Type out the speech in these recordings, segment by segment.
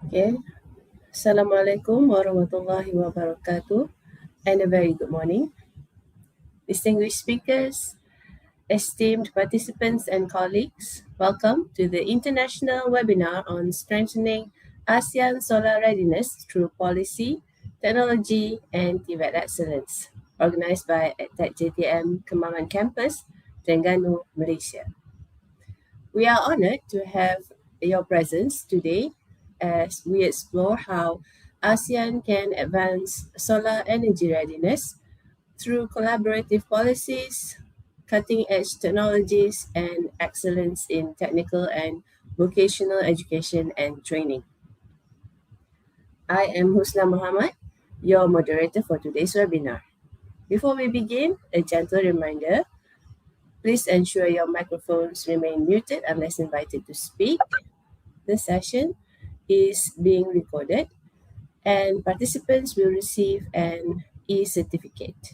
Okay. Assalamualaikum warahmatullahi wabarakatuh and a very good morning. Distinguished speakers, esteemed participants and colleagues, welcome to the international webinar on strengthening ASEAN solar readiness through policy, technology and Tvet excellence, organized by UTHM Kembangan Campus, Terengganu, Malaysia. We are honored to have your presence today as we explore how ASEAN can advance solar energy readiness through collaborative policies, cutting edge technologies, and excellence in technical and vocational education and training. I am Husna Muhammad, your moderator for today's webinar. Before we begin, a gentle reminder. Please ensure your microphones remain muted unless invited to speak. The session is being recorded and participants will receive an e-certificate.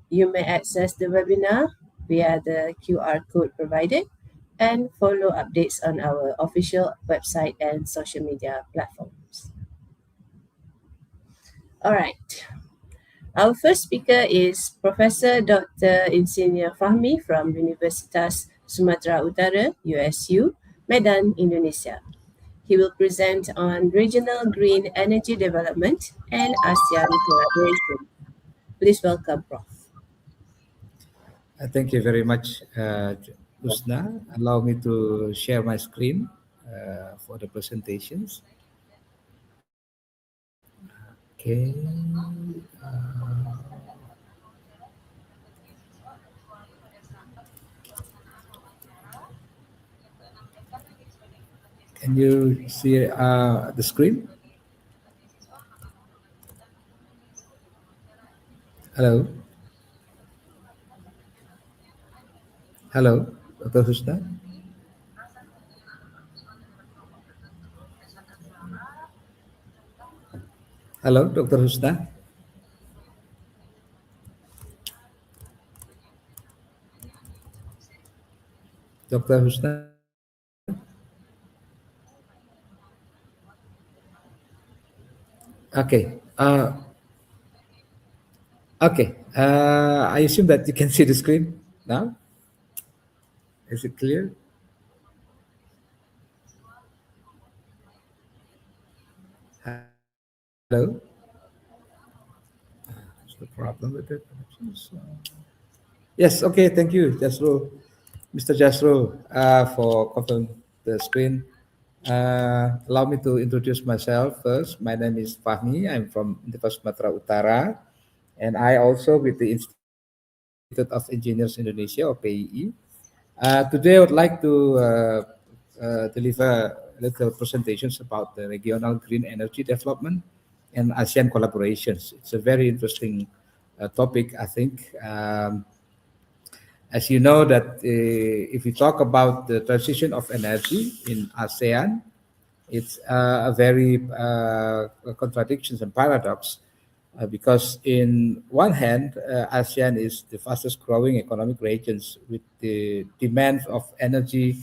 You may access the webinar via the QR code provided and follow updates on our official website and social media platforms. All right. Our first speaker is Professor Dr. Insinyur Fahmi from Universitas Sumatera Utara, USU, Medan, Indonesia. He will present on regional green energy development and ASEAN collaboration. Please welcome Prof. Thank you very much, Usna. Allow me to share my screen for the presentations. Okay. Can you see the screen? Hello? Hello, Dr. Husna? Hello, Dr. Husna? Dr. Husna? Okay. Okay. I assume that you can see the screen now. Is it clear? Hello? What's the problem with it? Yes, okay. Thank you, Jasro. Mr. Jasro, for confirming the screen. Allow me to introduce myself first. My name is Fahmi. I'm from Universitas Sumatera Utara, and I also with the Institute of Engineers Indonesia, or PII. Today, I would like to deliver little presentations about the regional green energy development and ASEAN collaborations. It's a very interesting topic, I think. As you know that if we talk about the transition of energy in ASEAN, it's a very contradictions and paradox because in one hand, ASEAN is the fastest growing economic regions with the demand of energy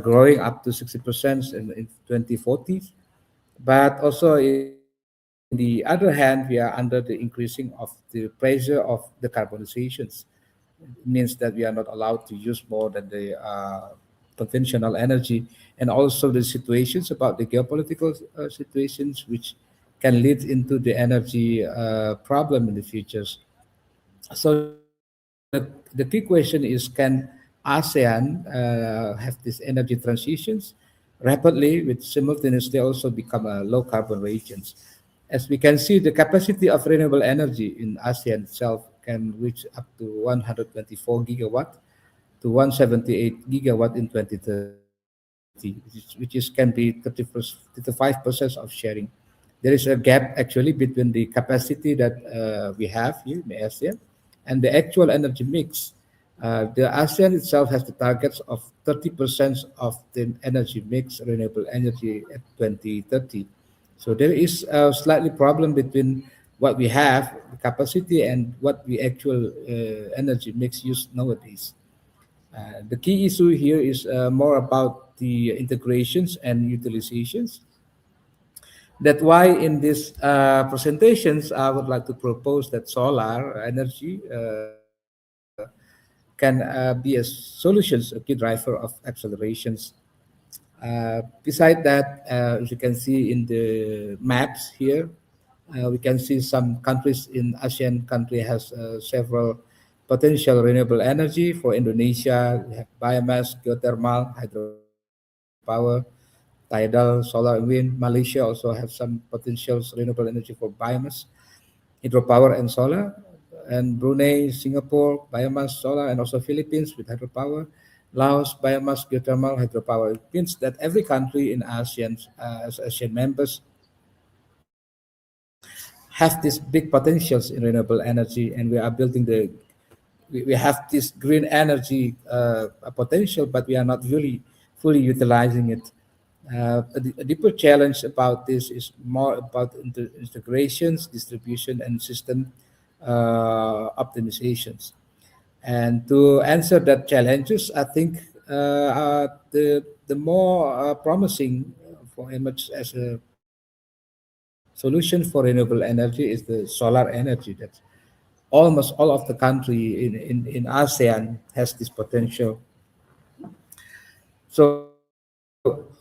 growing up to 60% in 2040. But also in the other hand, we are under the increasing of the pressure of the carbonizations. It means that we are not allowed to use more than the conventional energy, and also the situations about the geopolitical situations which can lead into the energy problem in the futures. So the key question is, can ASEAN have these energy transitions rapidly with simultaneously also become a low carbon regions? As we can see, the capacity of renewable energy in ASEAN itself can reach up to 124 gigawatt to 178 gigawatt in 2030, which is can be 35% of sharing. There is a gap actually between the capacity that we have here in ASEAN and the actual energy mix. The ASEAN itself has the targets of 30% of the energy mix, renewable energy at 2030. So there is a slightly problem between what we have, the capacity, and what the actual energy mix used nowadays. The key issue here is more about the integrations and utilizations. That's why in these presentations, I would like to propose that solar energy can be a solutions, a key driver of accelerations. Beside that, as you can see in the maps here, we can see some countries in ASEAN country has several potential renewable energy. For Indonesia, we have biomass, geothermal, hydropower, tidal, solar, and wind. Malaysia also have some potential renewable energy for biomass, hydropower, and solar. And Brunei, Singapore, biomass, solar, and also Philippines with hydropower. Laos, biomass, geothermal, hydropower. It means that every country in ASEAN, as ASEAN members, have these big potentials in renewable energy, and we are building we have this green energy potential, but we are not really fully utilizing it. A deeper challenge about this is more about integrations, distribution, and system optimizations. And to answer that challenges, I think the more promising for emerge as a solution for renewable energy is the solar energy. That almost all of the country in ASEAN has this potential. So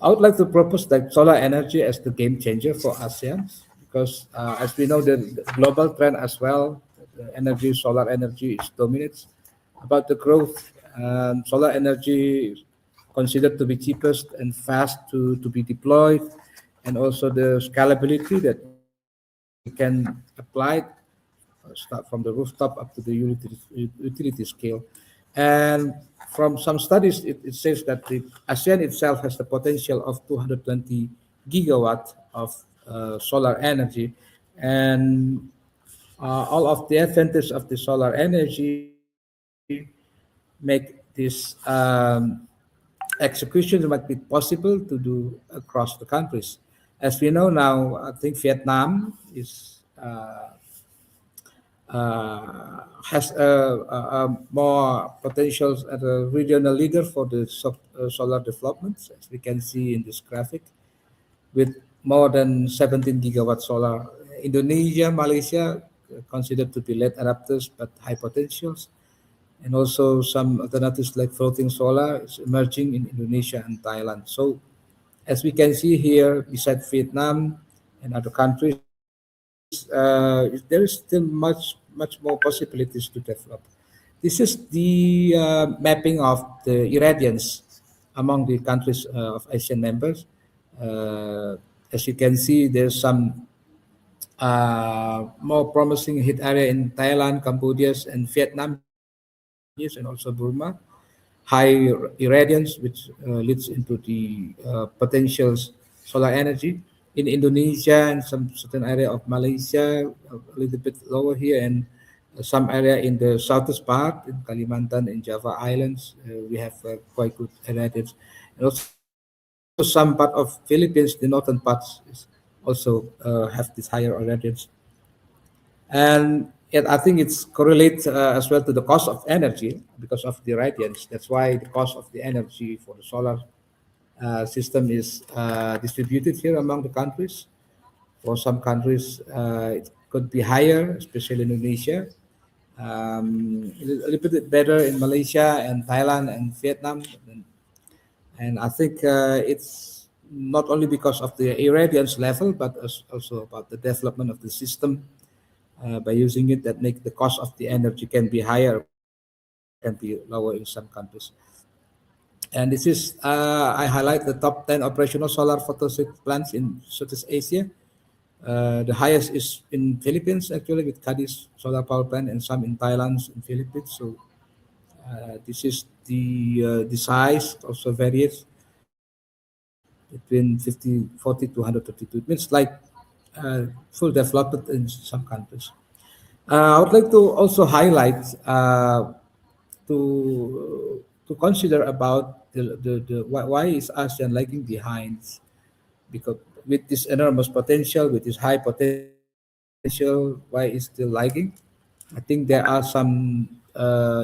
I would like to propose that solar energy as the game changer for ASEAN because as we know the global trend as well, the energy, solar energy is dominates about the growth. Solar energy is considered to be cheapest and fast to be deployed, and also the scalability that we can apply start from the rooftop up to the utility scale. And from some studies, it says that the ASEAN itself has the potential of 220 gigawatt of solar energy. And all of the advantage of the solar energy make this execution might be possible to do across the countries. As we know now, I think Vietnam is has a more potential as a regional leader for the solar developments, as we can see in this graphic, with more than 17 gigawatt solar. Indonesia, Malaysia, considered to be late adapters but high potentials, and also some alternatives like floating solar is emerging in Indonesia and Thailand. So, as we can see here, beside Vietnam and other countries, there is still much more possibilities to develop. This is the mapping of the irradiance among the countries of ASEAN members. As you can see, there's some more promising hit area in Thailand, Cambodia, and Vietnam here, and also Burma. High irradiance, which leads into the potentials solar energy. In Indonesia and some certain area of Malaysia, a little bit lower here, and some area in the southeast part in Kalimantan and Java Islands, we have quite good irradiance. And also some part of Philippines, the northern parts is also have this higher irradiance. And yet I think it's correlates as well to the cost of energy because of the radiance. That's why the cost of the energy for the solar system is distributed here among the countries. For some countries, it could be higher, especially Indonesia. A little bit better in Malaysia and Thailand and Vietnam. And I think it's not only because of the irradiance level, but also about the development of the system by using it that make the cost of the energy can be higher, can be lower in some countries. And this is I highlight the top 10 operational solar photovoltaic plants in Southeast Asia. The highest is in Philippines actually with Cadiz solar power plant and some in Thailand and Philippines. So this is the size also varies between 40 to 132. It means like full development in some countries. I would like to also highlight to consider about the why is ASEAN lagging behind because with this enormous potential, with this high potential, why is still lagging? I think there are some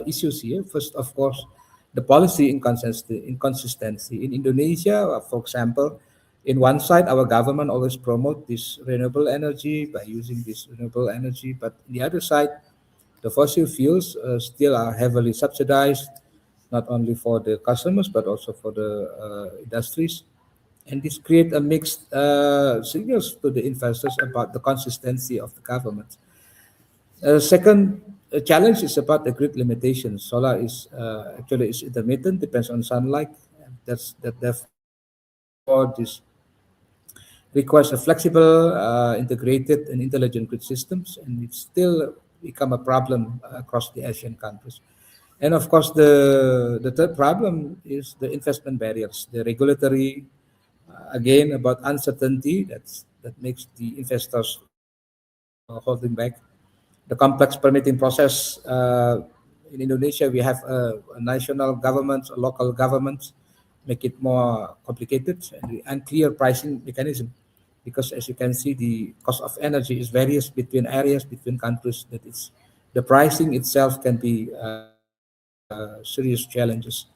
issues here. First, of course, the policy inconsistency. In Indonesia, for example, In one side, our government always promote this renewable energy by using this renewable energy, but on the other side, the fossil fuels still are heavily subsidized, not only for the customers but also for the industries. And this create a mixed signals to the investors about the consistency of the government. Second challenge is about the grid limitations. Solar is actually is intermittent, depends on sunlight. And therefore this requires a flexible, integrated, and intelligent grid systems, and it's still become a problem across the Asian countries. And of course, the third problem is the investment barriers, the regulatory, again about uncertainty that makes the investors holding back. The complex permitting process. In Indonesia, we have a national government, a local government, make it more complicated and the unclear pricing mechanism. Because as you can see, the cost of energy is various between areas, between countries. That it's the pricing itself can be serious challenges.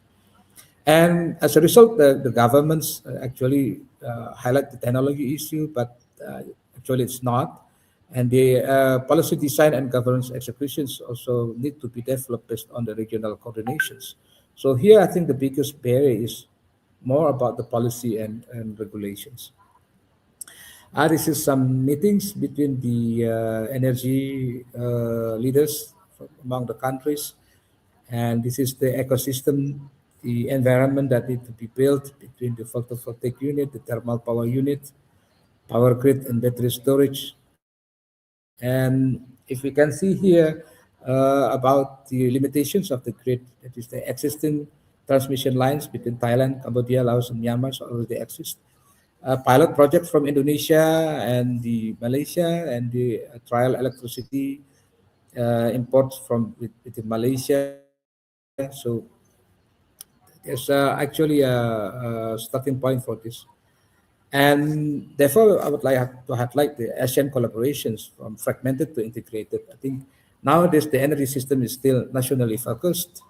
And as a result, the governments actually highlight the technology issue, but actually it's not. And the policy design and governance executions also need to be developed based on the regional coordinations. So here, I think the biggest barrier is more about the policy and regulations. This is some meetings between the energy leaders among the countries, and this is the ecosystem, the environment that need to be built between the photovoltaic unit, the thermal power unit, power grid, and battery storage. And if we can see here about the limitations of the grid, that is the existing transmission lines between Thailand, Cambodia, Laos, and Myanmar already exist. Pilot project from Indonesia and the Malaysia and the trial electricity imports from within Malaysia. So there's actually a starting point for this. And therefore, I would like to highlight the Asian collaborations from fragmented to integrated. I think nowadays the energy system is still nationally focused,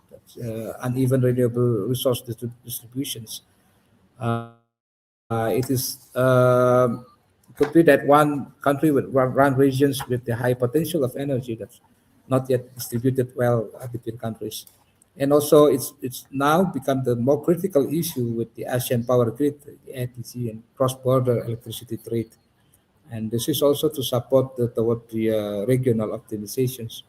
uneven renewable resource distributions. It is could be that one country would run regions with the high potential of energy that's not yet distributed well between countries. And also, it's now become the more critical issue with the Asian power grid, the ATC, and cross-border electricity trade. And this is also to support toward the regional optimizations.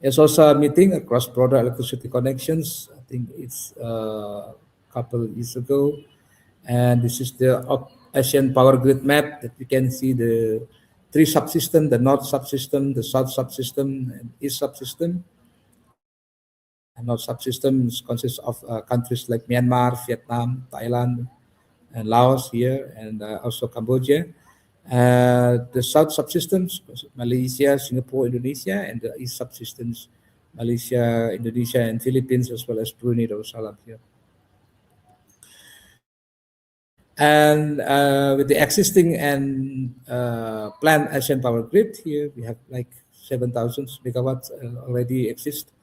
There's also a meeting across border electricity connections. I think it's a couple of years ago. And this is the Asian power grid map that we can see the three subsystem, the north subsystem, the south subsystem, and east subsystem. And north subsystems consists of countries like Myanmar, Vietnam, Thailand, and Laos here, and also Cambodia. The south subsystems, Malaysia, Singapore, Indonesia, and the east subsystems, Malaysia, Indonesia, and Philippines, as well as Brunei Darussalam here. And with the existing and planned Asian power grid here, we have like 7,000 megawatts already exist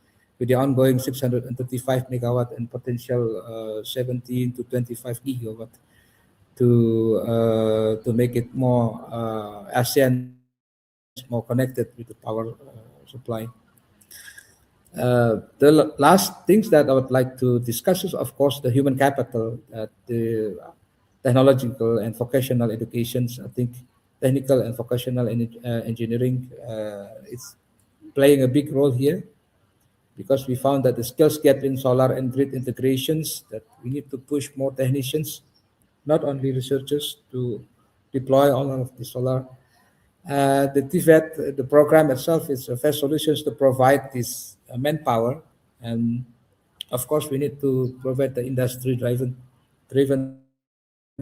with the ongoing 635 megawatt and potential 17 to 25 gigawatt to make it more ASEAN more connected with the power supply. Last things that I would like to discuss is, of course, the human capital, the technological and vocational educations. I think technical and vocational engineering is playing a big role here because we found that the skills gap in solar and grid integrations that we need to push more technicians, not only researchers, to deploy all of the solar. The Tvet, the program itself is a fair solutions to provide this manpower, and of course we need to provide the industry driven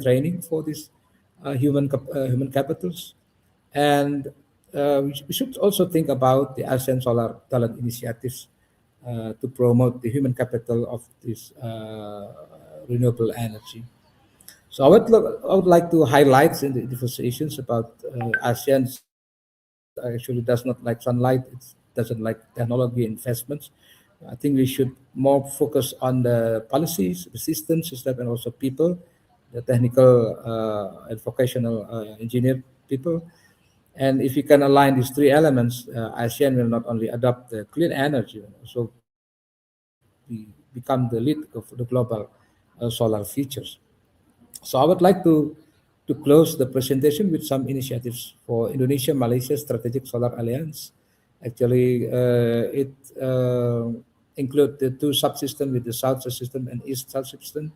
training for this human capitals, and we should also think about the ASEAN Solar Talent initiatives to promote the human capital of this renewable energy. So I would like to highlight in the conversations about ASEAN actually does not like sunlight. It doesn't like technology investments. I think we should more focus on the policies, the systems, system, and also people the technical and vocational engineer people. And if we can align these three elements, ASEAN will not only adopt the clean energy, also become the lead of the global solar futures. So I would like to close the presentation with some initiatives for Indonesia Malaysia Strategic Solar Alliance. Actually, it include the two subsystems with the South System and East South System.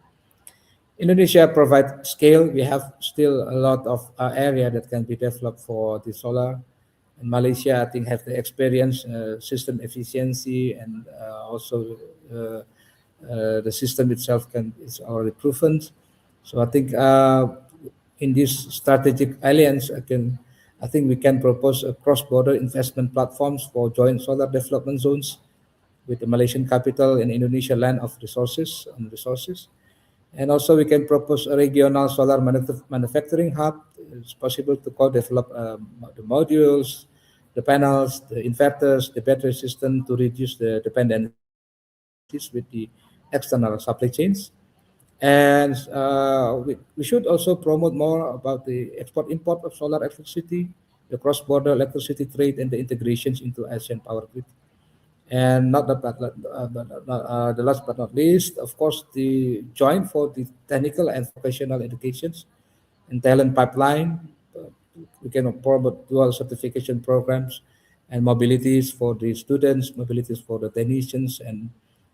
Indonesia provides scale. We have still a lot of area that can be developed for the solar. And Malaysia, I think, have the experience, system efficiency, and also the system itself can is already proven. So I think in this strategic alliance, I think we can propose a cross-border investment platforms for joint solar development zones with the Malaysian capital and Indonesia land of resources. And also we can propose a regional solar manufacturing hub. It's possible to co-develop the modules, the panels, the inverters, the battery system to reduce the dependencies with the external supply chains. And we should also promote more about the export-import of solar electricity, the cross-border electricity trade, and the integrations into Asian power grid. And not the, the last but not least, of course, the joint for the technical and vocational educations and talent pipeline. Uh, we can promote dual certification programs and mobilities for the students, mobilities for the technicians, and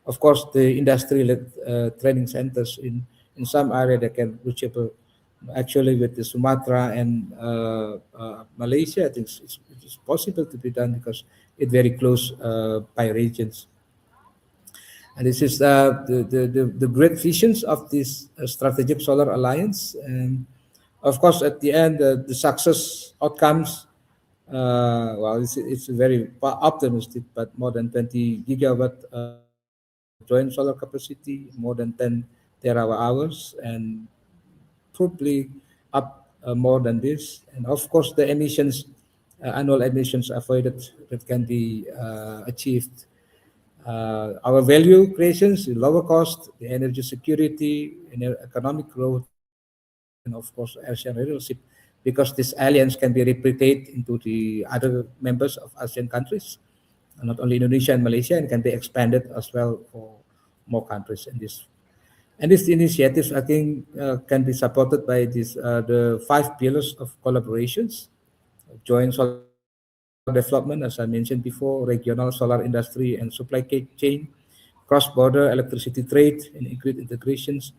of course the industry-led training centers in some area that can reachable. Actually, with the Sumatra and Malaysia, I think it's possible to be done because it very close by regions. And this is the great visions of this strategic solar alliance. And of course, at the end, the success outcomes, well, it's very optimistic, but more than 20 gigawatt joint solar capacity, more than 10 terawatt hours, and probably up more than this. And of course, the emissions, annual emissions avoided that can be achieved. Our value creations, the lower cost, the energy security, economic growth, and of course, Asian leadership, because this alliance can be replicated into the other members of ASEAN countries, not only Indonesia and Malaysia, and can be expanded as well for more countries in this. And these initiatives, I think, can be supported by the five pillars of collaborations: joint solar development, as I mentioned before, regional solar industry and supply chain, cross-border electricity trade and grid integrations,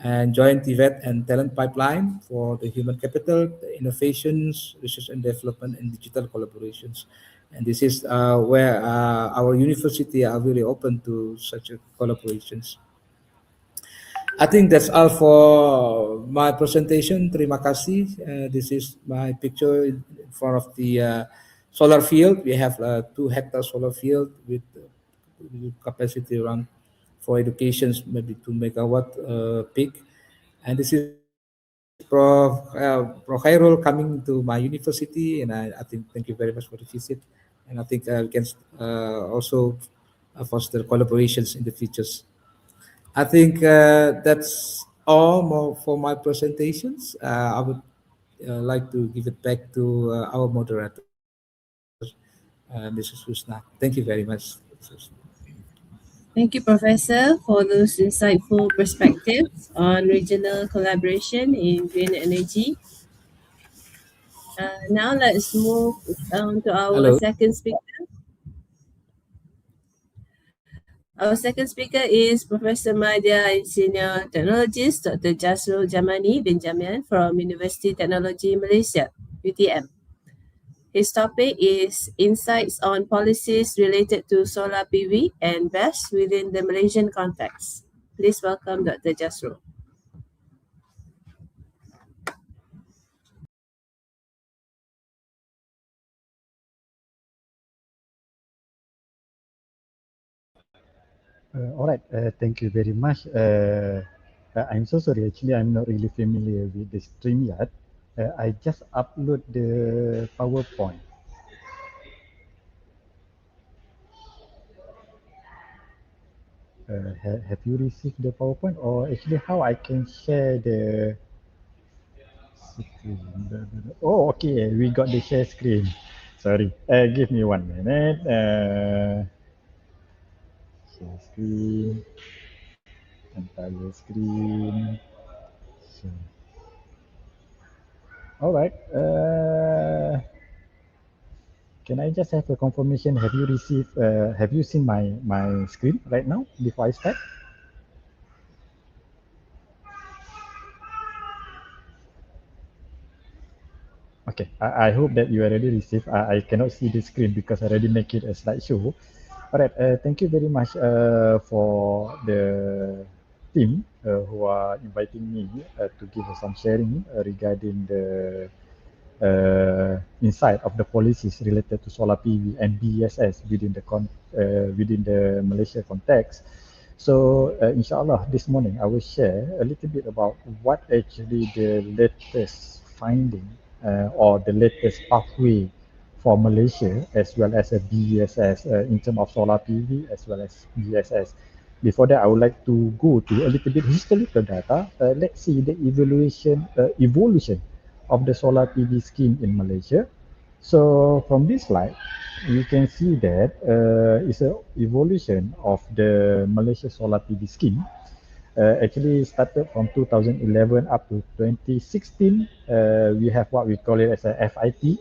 and joint Tvet and talent pipeline for the human capital, the innovations, research and development, and digital collaborations. And this is where our university are really open to such collaborations. I think that's all for my presentation. Terima kasih. This is my picture in front of the solar field. We have 2 hectare solar field with capacity around for educations, maybe 2 megawatt peak. And this is Prof. Khairul coming to my university, and I think thank you very much for the visit. And I think we can also foster collaborations in the futures. I think that's all more for my presentations. I would like to give it back to our moderator, Mrs. Husna. Thank you very much. Thank you, Professor, for those insightful perspectives on regional collaboration in green energy. Now let's move on to our Hello. second speaker. Our second speaker is Professor Media and Senior Technologist Dr. Jasrul Jamani Benjamin from University Technology Malaysia, UTM. His topic is Insights on Policies Related to Solar PV and BESS within the Malaysian context. Please welcome Dr. Jasrul. All right, thank you very much. I'm so sorry, actually, I'm not really familiar with the stream yet. I just upload the PowerPoint. Have you received the PowerPoint, or actually how I can share the screen. Oh, okay. We got the share screen. Sorry. Give me 1 minute. Share screen. Entire screen. So, all right. Can I just have a confirmation? Have you received? Have you seen my screen right now before I start? Okay, I hope that you already received. I cannot see the screen because I already make it a slideshow. All right, thank you very much for the team who are inviting me to give us some sharing regarding the insight of the policies related to solar PV and BESS within the Malaysia context. So, inshallah, this morning I will share a little bit about what actually the latest finding or the latest pathway for Malaysia as well as a BESS in terms of solar PV as well as BESS. Before that, I would like to go to a little bit historical data. Let's see the evolution of the solar PV scheme in Malaysia. So from this slide, you can see that it's an evolution of the Malaysia solar PV scheme. Actually started from 2011 up to 2016. We have what we call it as a FIT,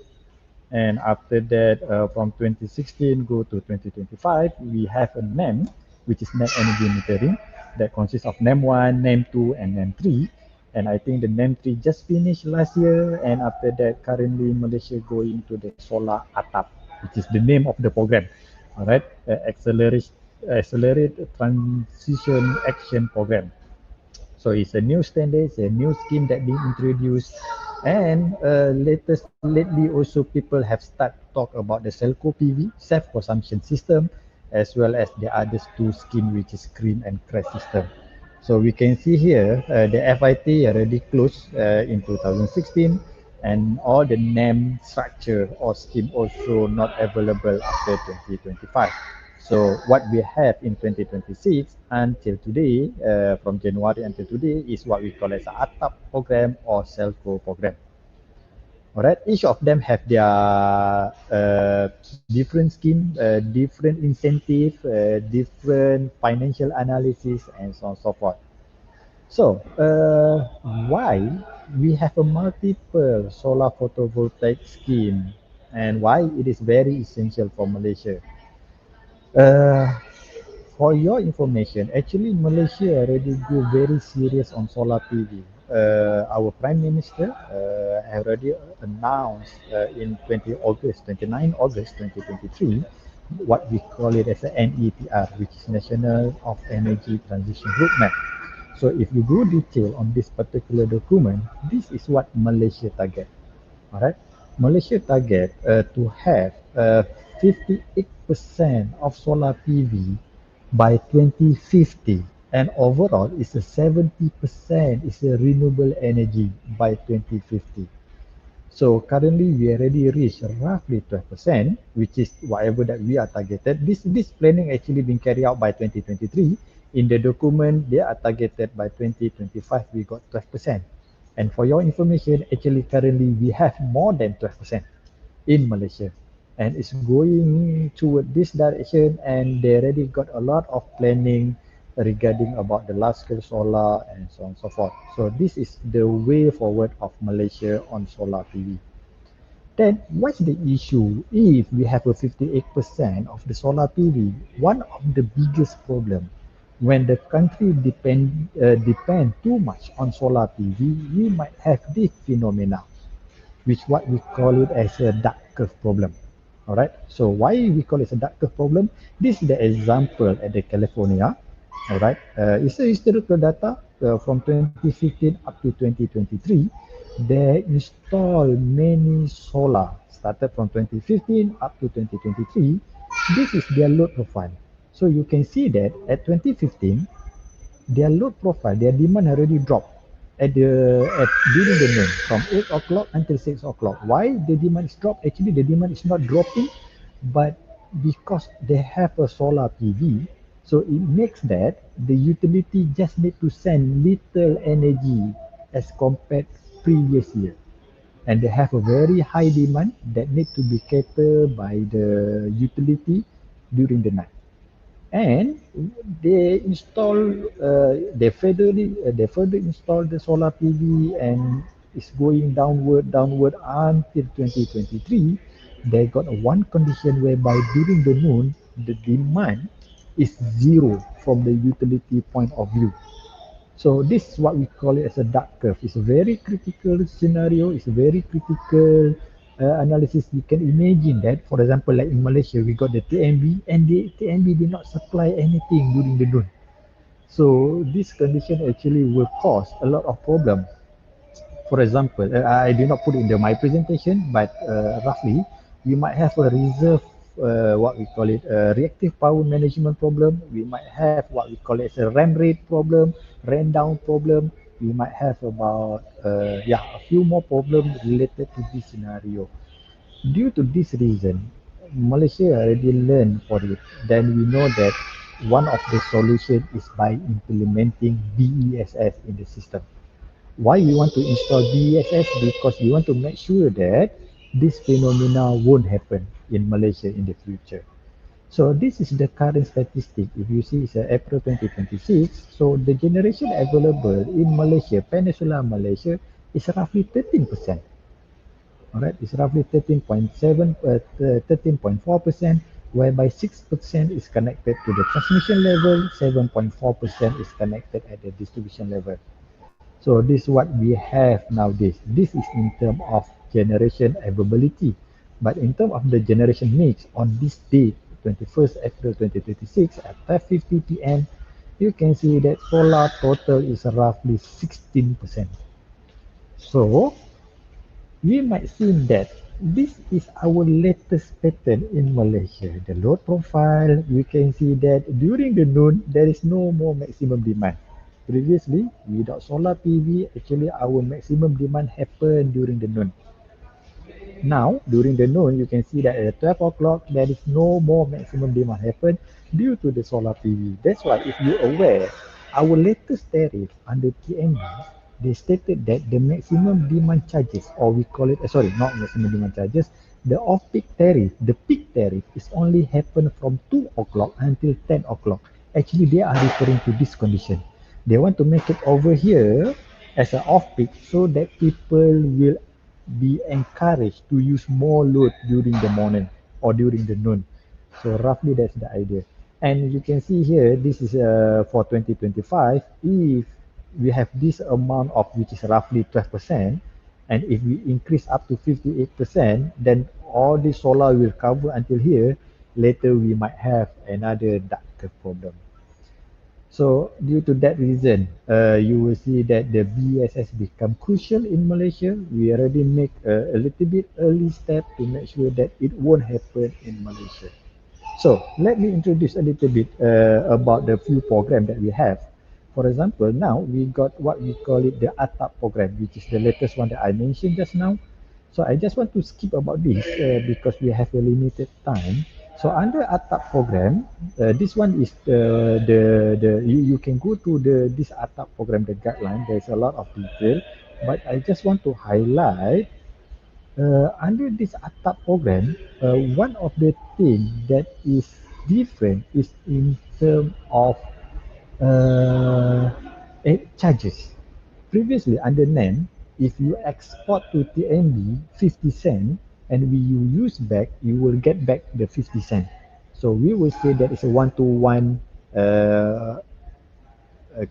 and after that, from 2016 go to 2025, we have a NEM, which is net energy metering, that consists of NEM 1, NEM 2, and NEM 3. And I think the NEM 3 just finished last year, and after that, currently Malaysia going to the solar ATAP, which is the name of the program. All right, Accelerate Transition Action Program. So it's a new standard, it's a new scheme that being introduced, and lately also people have started talk about the Selco PV self-consumption system, as well as the other two scheme which is cream and crest system. So we can see here the FIT already closed in 2016, and all the NAM structure or scheme also not available after 2025. So what we have in 2026 until today, from January until today, is what we call as a ATAP program or Selco program. All right, each of them have their different scheme, different incentive, different financial analysis, and so on and so forth. So, why we have a multiple solar photovoltaic scheme, and why it is very essential for Malaysia? Uh, for your information, actually Malaysia already go very serious on solar PV. Our Prime Minister already announced in 29 August 2023, what we call it as a NETR, which is National of Energy Transition Roadmap. So if you go detail on this particular document, this is what Malaysia target. All right, Malaysia target to have 58% of solar PV by 2050, and overall it's a 70% is a renewable energy by 2050. So currently we already reached roughly 12%, which is whatever that we are targeted. This planning actually been carried out by 2023. In the document, they are targeted by 2025, we got 12%. And for your information, actually currently we have more than 12% in Malaysia. And it's going toward this direction, and they already got a lot of planning regarding about the large scale solar and so on and so forth. So this is the way forward of Malaysia on solar PV. Then what's the issue if we have a 58% of the solar PV? One of the biggest problem when the country depend too much on solar PV, we might have this phenomena, which what we call it as a duck curve problem. All right. So why we call it a duck curve problem? This is the example at the California. All right. It's a historical data from 2015 up to 2023. They install many solar started from 2015 up to 2023. This is their load profile. So you can see that at 2015, their load profile, their demand already dropped at during the noon from 8 o'clock until 6 o'clock. Why the demand is dropped? Actually, the demand is not dropping, but because they have a solar PV, so it makes that the utility just need to send little energy as compared previous year. and they have a very high demand that need to be catered by the utility during the night. And they further install the solar PV, and it's going downward until 2023. They got one condition whereby during the noon the demand is zero from the utility point of view. So this is what we call it as a dark curve. It's a very critical scenario. It's a very critical analysis. You can imagine that, for example, like in Malaysia, we got the TMB, and the TMB did not supply anything during the noon. So this condition actually will cause a lot of problem. For example, I did not put it in my presentation, but roughly, we might have a reserve, what we call it, a reactive power management problem. We might have what we call it as a RAM rate problem, RAM down problem. We might have about, a few more problems related to this scenario. Due to this reason, Malaysia already learned for it. Then we know that one of the solution is by implementing BESS in the system. Why we want to install BESS? Because we want to make sure that this phenomena won't happen in Malaysia in the future. So this is the current statistic. If you see, it's April 2026. So the generation available in Malaysia, Peninsula Malaysia, is roughly 13%. All right, it's roughly 13.4%, whereby 6% is connected to the transmission level, 7.4% is connected at the distribution level. So this is what we have nowadays. This is in terms of generation availability. But in terms of the generation mix, on this date, 21st April 2026 at 5:50 p.m., you can see that solar total is roughly 16%. So we might see that this is our latest pattern in Malaysia. The load profile, we can see that during the noon, there is no more maximum demand. Previously, without solar PV, actually our maximum demand happened during the noon. Now, during the noon, you can see that at 12 o'clock, there is no more maximum demand happen due to the solar PV. That's why, if you're aware, our latest tariff under TMB, they stated that the maximum demand charges, or we call it, sorry, not maximum demand charges, the off-peak tariff, the peak tariff is only happen from 2 o'clock until 10 o'clock. Actually, they are referring to this condition. They want to make it over here as an off-peak so that people will be encouraged to use more load during the morning or during the noon. So roughly that's the idea. And you can see here, this is for 2025. If we have this amount of which is roughly 12%, and if we increase up to 58%, then all the solar will cover until here. Later we might have another darker problem. So due to that reason, you will see that the BSS become crucial in Malaysia. We already make a little bit early step to make sure that it won't happen in Malaysia. So let me introduce a little bit about the few programs that we have. For example, now we got what we call it the ATAP program, which is the latest one that I mentioned just now. So I just want to skip about this because we have a limited time. So under ATAP program, this one is you can go to this ATAP program, the guideline. There's a lot of detail, but I just want to highlight under this ATAP program, one of the things that is different is in terms of uh, charges. Previously, under NAM, if you export to TNB 50 cent and you use back, you will get back the 50 cent. So we will say that it's a one-to-one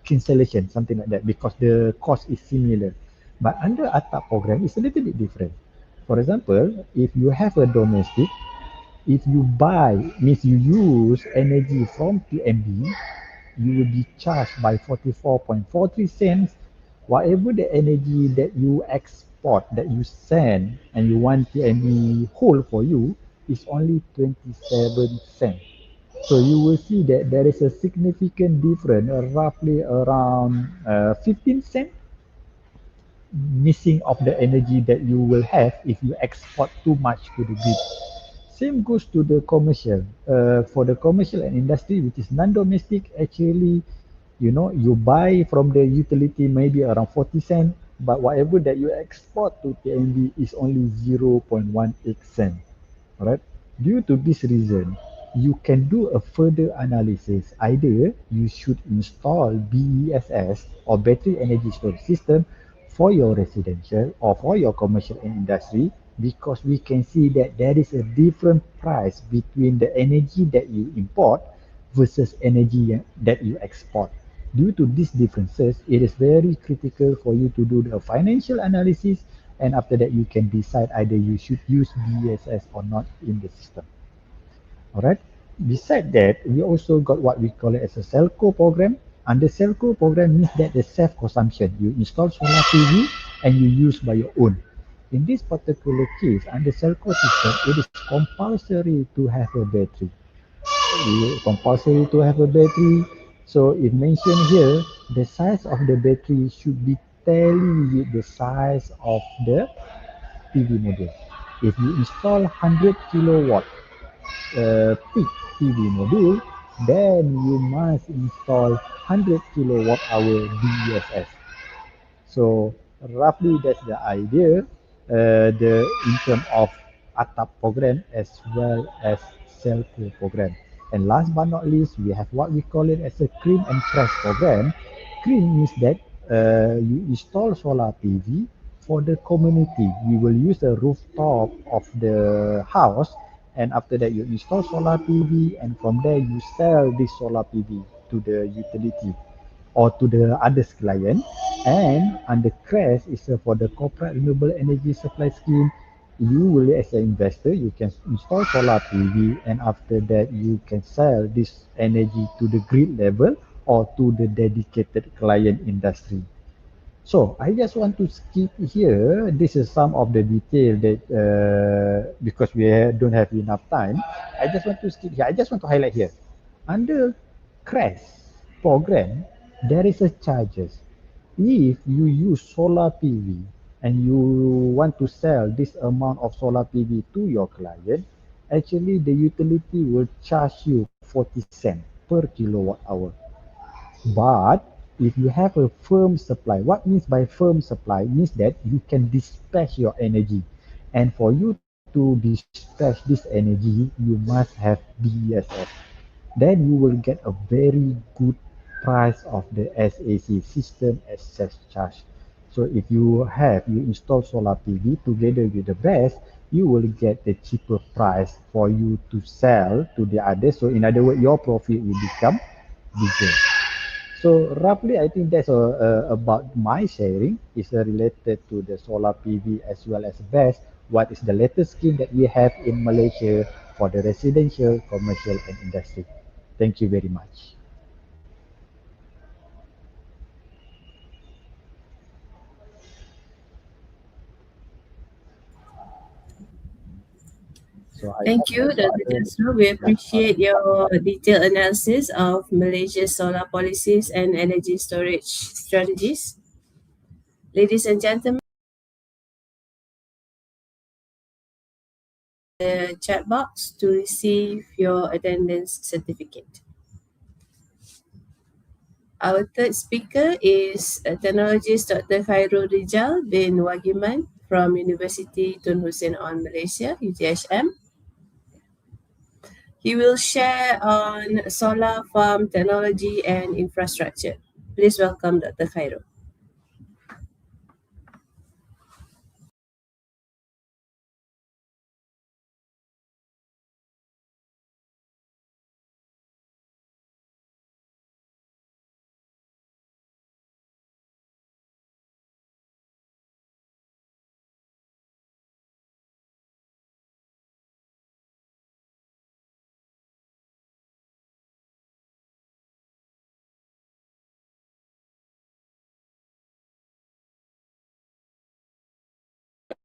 cancellation, something like that, because the cost is similar. But under ATAP program, it's a little bit different. For example, if you have a domestic, if you buy, means you use energy from TMB, you will be charged by 44.43 cents. Whatever the energy that you export, that you send, and you want TMB hold for you, is only 27 cents. So you will see that there is a significant difference, roughly around 15 cents missing of the energy that you will have if you export too much to the grid. Same goes to the commercial. For the commercial and industry, which is non-domestic, actually, you buy from the utility maybe around 40 cents. but whatever that you export to TNB is only 0.18 cent. Alright. Due to this reason, you can do a further analysis. Either you should install BESS or battery energy storage system for your residential or for your commercial and industry, because we can see that there is a different price between the energy that you import versus energy that you export. Due to these differences, it is very critical for you to do the financial analysis, and after that you can decide either you should use BSS or not in the system. Alright. Beside that, we also got what we call it as a Celco program. Under Celco program means that the self-consumption. You install solar PV and you use by your own. In this particular case, under Celco system, it is compulsory to have a battery. Compulsory to have a battery. So it mentioned here, the size of the battery should be tally with the size of the PV module. If you install 100 kilowatt peak PV module, then you must install 100 kilowatt hour BESS. So roughly that's the idea, the in terms of ATAP program as well as CELCO program. And last but not least, we have what we call it as a cream and crash program. Cream means that you install solar PV for the community. You will use the rooftop of the house, and after that you install solar PV, and from there you sell this solar PV to the utility or to the others client. And under CRESS is for the corporate renewable energy supply scheme. You will, as an investor, you can install solar PV, and after that you can sell this energy to the grid level or to the dedicated client industry. So I just want to skip here. This is some of the detail that because we don't have enough time. I just want to skip here. I just want to highlight here. Under CRESS program, there is a charges. If you use solar PV and you want to sell this amount of solar PV to your client, actually the utility will charge you 40 cents per kilowatt hour. But if you have a firm supply, what means by firm supply means that you can dispatch your energy. And for you to dispatch this energy, you must have BESS. Then you will get a very good price of the SAC, system access charge. So if you install solar PV together with the BESS, you will get the cheaper price for you to sell to the others. So in other words, your profit will become bigger. So roughly, I think that's about my sharing is related to the solar PV as well as BESS. What is the latest scheme that we have in Malaysia for the residential, commercial, and industry? Thank you very much. So I Thank hope you, also Dr. other. Jasno. We Yeah, appreciate your detailed analysis of Malaysia's solar policies and energy storage strategies. Ladies and gentlemen, the chat box to receive your attendance certificate. Our third speaker is technologist Dr. Khairul Rijal bin Wagiman from University Tun Hussein on Malaysia, UTHM. He will share on solar farm technology and infrastructure. Please welcome Dr. Khairul.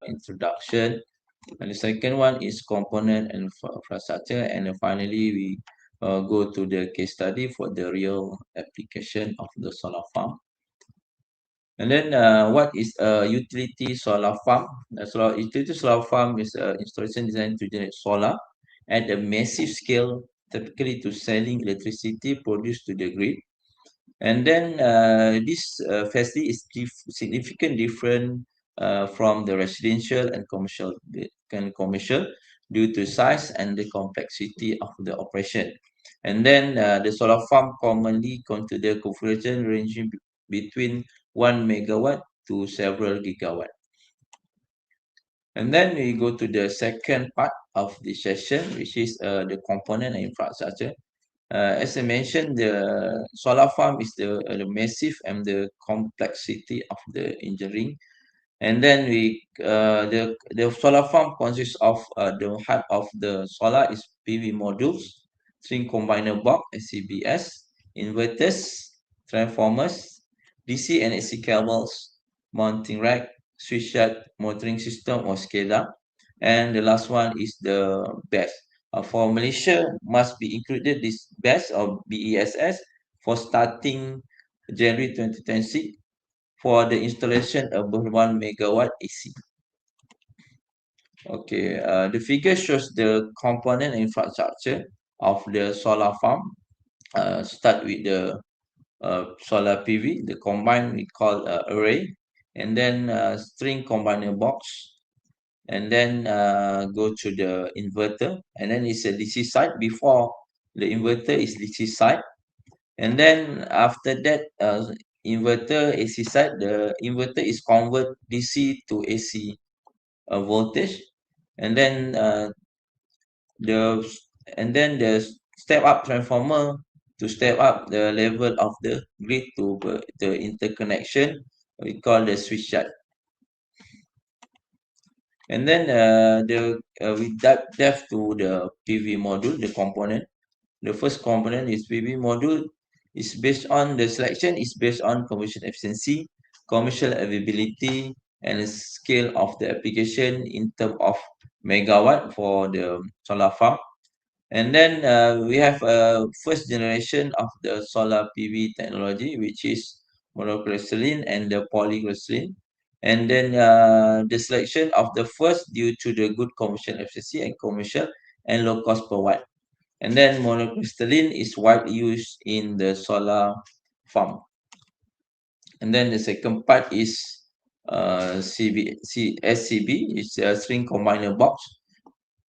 introduction, and the second one is component and infrastructure, and then finally we go to the case study for the real application of the solar farm. And then what is a utility solar farm? Utility solar farm is an installation designed to generate solar at a massive scale, typically to selling electricity produced to the grid. And then this facility is significant different from the residential and commercial due to size and the complexity of the operation. And then the solar farm commonly consider configuration ranging between 1 megawatt to several gigawatt. And then we go to the second part of the session, which is the component and infrastructure. As I mentioned, the solar farm is the massive and the complexity of the engineering. And then the solar farm consists of the heart of the solar is PV modules, string combiner box (SCBS), inverters, transformers, DC and AC cables, mounting rack, switch yard, monitoring system or SCADA, and the last one is the BESS. For Malaysia, must be included this BESS or BESS for starting January 2026 for the installation above 1 megawatt AC. Okay, the figure shows the component infrastructure of the solar farm. Start with the solar PV, the combined we call array, and then string combiner box, and then go to the inverter, and then it's a DC side. Before the inverter is DC side, and then after that inverter AC side, the inverter is convert DC to AC voltage, and then the the step up transformer to step up the level of the grid to the interconnection we call the switch yard. And then we dive to the PV module, the component. The first component is PV module. Is based on the selection is based on commission efficiency, commercial availability, and the scale of the application in terms of megawatt for the solar farm. And then we have a first generation of the solar PV technology, which is monocrystalline and the polycrystalline. And then the selection of the first due to the good commercial efficiency and commercial and low cost per watt. And then monocrystalline is widely used in the solar farm. And then the second part is SCB, it's a string combiner box,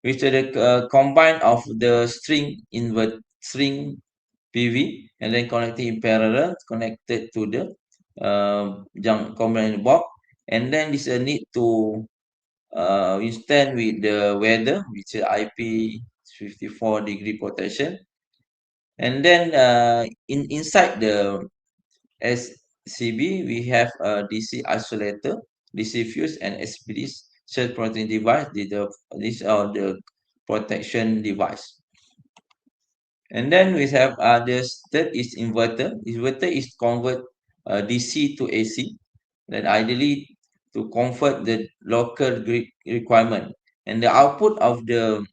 which are the combine of the string PV and then connecting in parallel, connected to the combiner box. And then this need to withstand with the weather, which is IP54 degree protection. And then inside the SCB, we have a DC isolator, DC fuse, and SPD surge protecting device. These are the protection device. And then we have the third is inverter. Inverter is convert DC to AC. Then ideally to convert the local grid requirement. And the output of the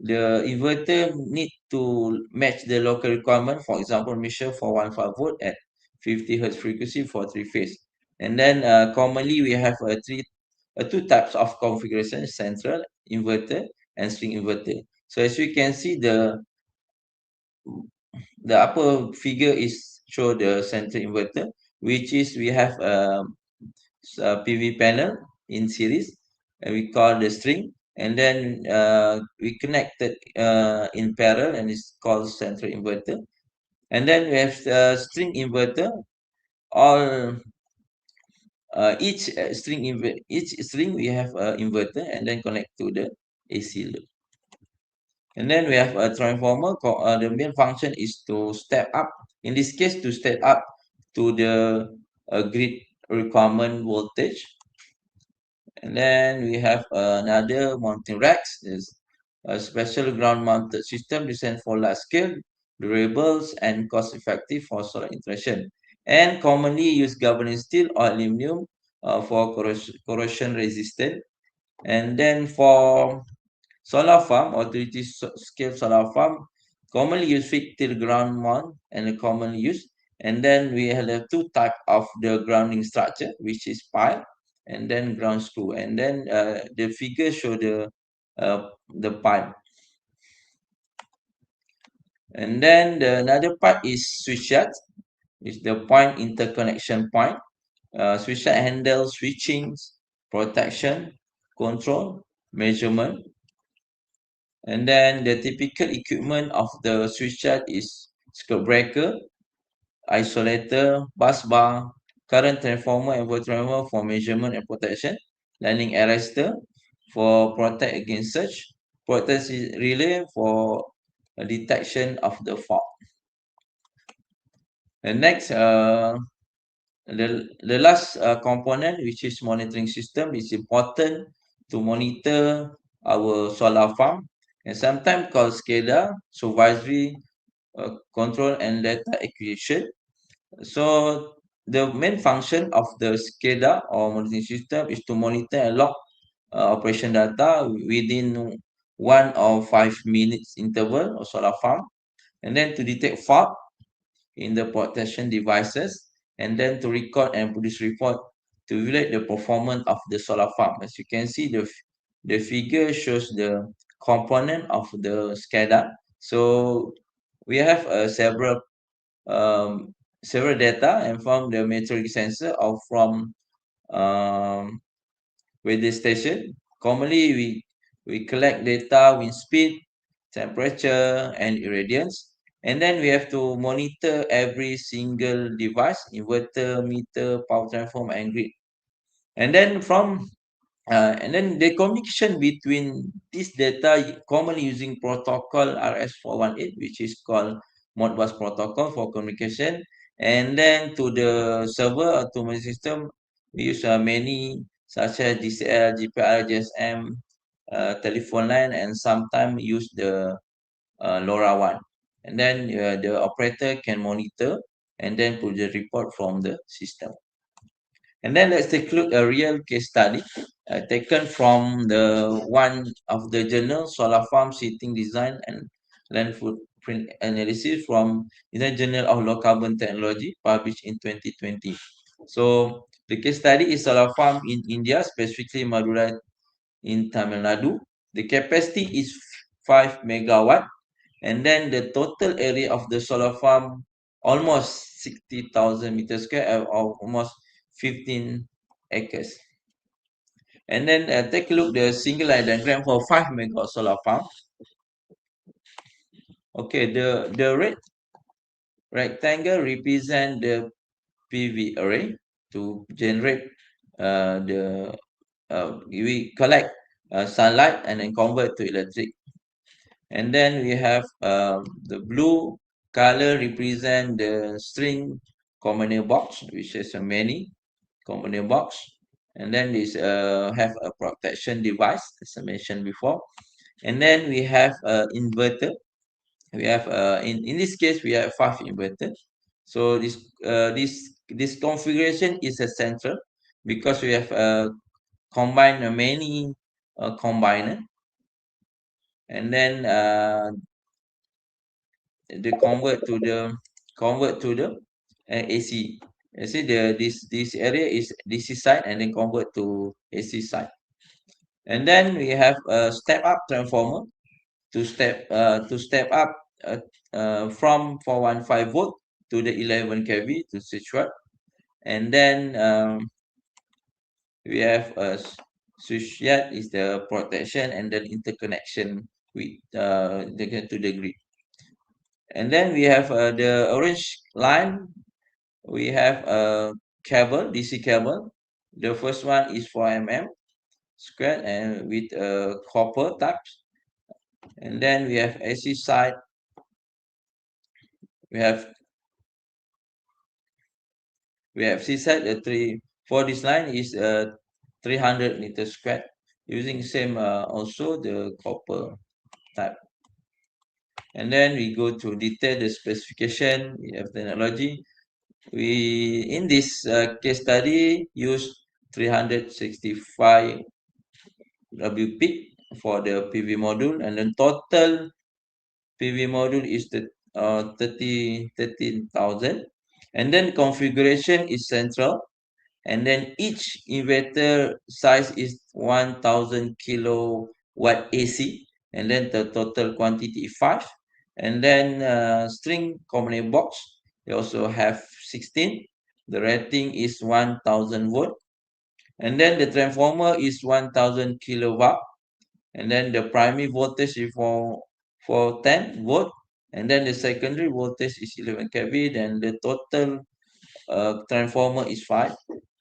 inverter need to match the local requirement. For example, measure 415 volt at 50 hertz frequency for 3-phase. And then commonly we have two types of configuration: central inverter and string inverter. So as you can see, the upper figure is show the central inverter, which is we have a PV panel in series, and we call the string, and then we connected in parallel, and it's called central inverter. And then we have string inverter. All each string we have a inverter and then connect to the AC load. And then we have a transformer. The main function is to step up. In this case, to step up to the grid requirement voltage. And then we have another mounting racks. Is a special ground-mounted system designed for large-scale, durables, and cost-effective for solar installation. And commonly used governing steel or aluminum for corrosion resistant. And then for solar farm, utility scale solar farm, commonly used fixed till ground mount and commonly used. And then we have two type of the grounding structure, which is pipe and then ground screw. And then the figure show the pipe. And then another part is switch yard. is the point interconnection point. Switch handle switching, protection, control, measurement. And then the typical equipment of the switch yard is circuit breaker, isolator, bus bar, current transformer and volt transformer for measurement and protection, landing arrestor for protect against surge, protect relay for detection of the fault. And next, the last component, which is monitoring system, is important to monitor our solar farm, and sometimes called SCADA, supervisory control and data acquisition. So the main function of the SCADA or monitoring system is to monitor and log operation data within 1 or 5 minutes interval of solar farm, and then to detect fault in the protection devices, and then to record and produce report to evaluate the performance of the solar farm. As you can see, the figure shows the component of the SCADA. So we have several data, and from the meteorology sensor or from um, weather station. Commonly, we collect data, wind speed, temperature, and irradiance. And then we have to monitor every single device, inverter, meter, power transformer, and grid. And then the communication between this data commonly using protocol RS418, which is called Modbus protocol for communication. And then to the server automation system, we use many such as DCL, GPR, GSM, telephone line, and sometimes use the LoRaWAN. And then the operator can monitor and then put the report from the system. And then let's take a look at a real case study taken from the one of the journal Solar Farm Seating Design and Land Footprint Analysis from the Journal of Low Carbon Technology, published in 2020. So the case study is solar farm in India, specifically Madurai in Tamil Nadu. The capacity is 5 megawatt, and then the total area of the solar farm almost 60,000 meters square, or almost 15 acres. And then take a look the single line diagram for 5 megawatt solar farm. Okay, the red rectangle represent the PV array to generate we collect sunlight and then convert to electric. And then we have the blue color represent the string component box, which is a many component box. And then this have a protection device, as I mentioned before. And then we have inverter. We have in this case we have 5 inverters. So this configuration is essential because we have combined many combiner, and then the convert to the AC. You see this area is DC side and then convert to AC side. And then we have a step up transformer to step up from 415 volt to the 11 kV to switch watt. And then we have a switch yard is the protection and then interconnection with to the grid. And then we have the orange line. We have a cable, DC cable. The first one is 4 mm square and with copper types. And then we have AC side. We have C side. For this line is 300 meters square, using same also the copper type. And then we go to detail the specification. We have the technology. We in this case study use 365 W peak for the PV module, and then total PV module is the 13,000. And then configuration is central, and then each inverter size is 1000 kilowatt AC, and then the total quantity is 5. And then string component box They also have 16. The rating is 1000 volt. And then the transformer is 1000 kilowatt. And then the primary voltage is for 10 volt. And then the secondary voltage is 11 kV. Then the total transformer is 5.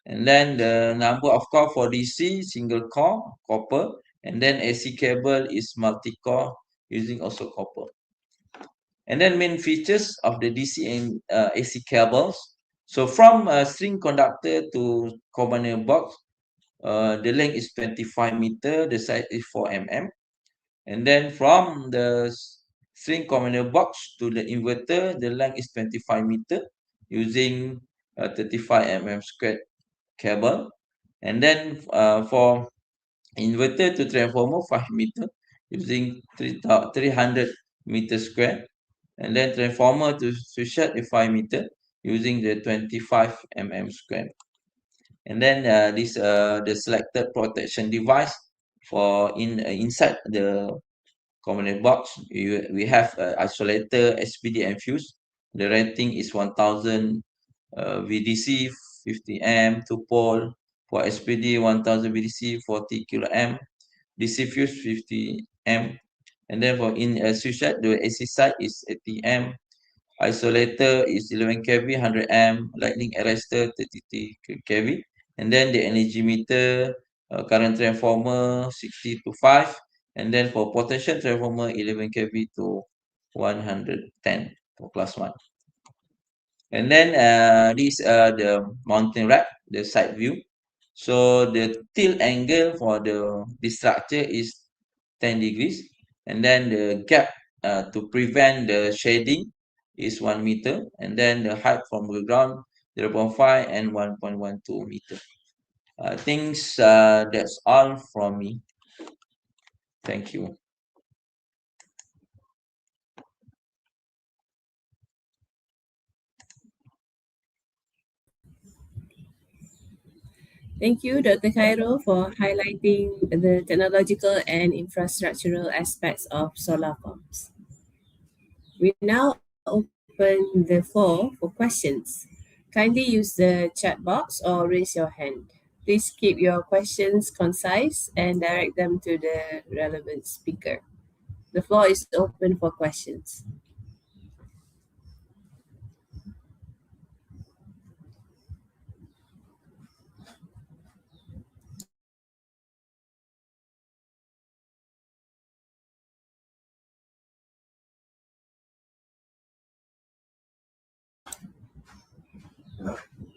And then the number of core for DC, single core, copper. And then AC cable is multi-core using also copper. And then main features of the DC and AC cables. So from a string conductor to combiner box, the length is 25 meter, the size is 4 mm. And then from the string combiner box to the inverter, the length is 25 meter using 35 mm squared cable. And then for inverter to transformer 5 meter using 300 meter square. And then transformer to switchyard is 5 meter using the 25 mm square. And then this the selected protection device for inside the component box. We have isolator, SPD and fuse. The rating is 1000 VDC 50 M 2 pole. For SPD 1000 VDC 40 kilo M. DC fuse 50 M. And then for in switchyard, the AC side is 80 M. Isolator is 11 kV, 100 amp. Lightning arrestor 33 kV. And then the energy meter, current transformer 60 to 5. And then for potential transformer 11 kV to 110 for class 1. And then these are the mounting rack, the side view. So the tilt angle for this structure is 10 degrees. And then the gap to prevent the shading is 1 meter. And then the height from the ground 0.5 and 1.12 meter. I think that's all from me. Thank you. Thank you, Dr. Cairo, for highlighting the technological and infrastructural aspects of solar farms. We now open the floor for questions. Kindly use the chat box or raise your hand. Please keep your questions concise and direct them to the relevant speaker. The floor is open for questions.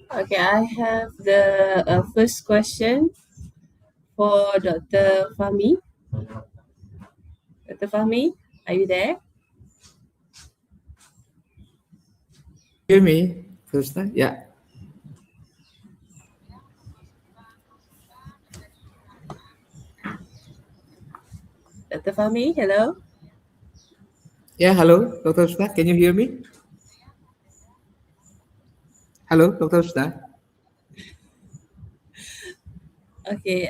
Okay, I have the first question for Dr. Fahmi. Dr. Fahmi, are you there? Hear me first time? Yeah. Dr. Fahmi, hello? Yeah, hello, Dr. Usna. Can you hear me? Hello, Dr. Usna. Okay,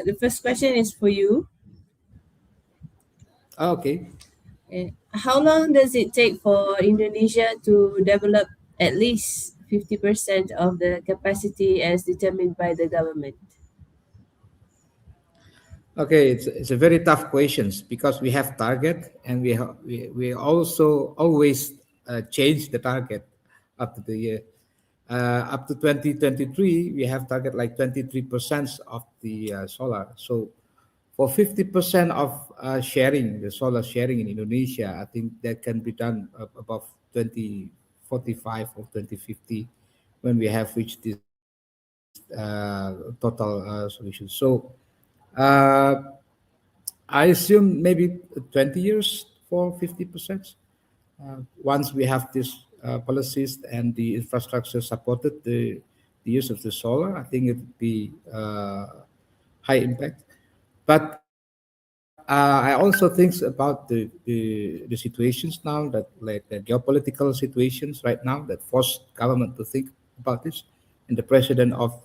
the first question is for you. Oh, okay. How long does it take for Indonesia to develop at least 50% of the capacity as determined by the government? Okay, it's a very tough questions because we have target and we also always change the target up to the year. Up to 2023, we have target like 23% of the solar. So for 50% of sharing, the solar sharing in Indonesia, I think that can be done above 2045 or 2050 when we have reached this total solution. So uh, I assume maybe 20 years for 50%. Once we have these policies and the infrastructure supported the use of the solar, I think it would be high impact. But I also think about the situations now that like the geopolitical situations right now that force government to think about this. And the president of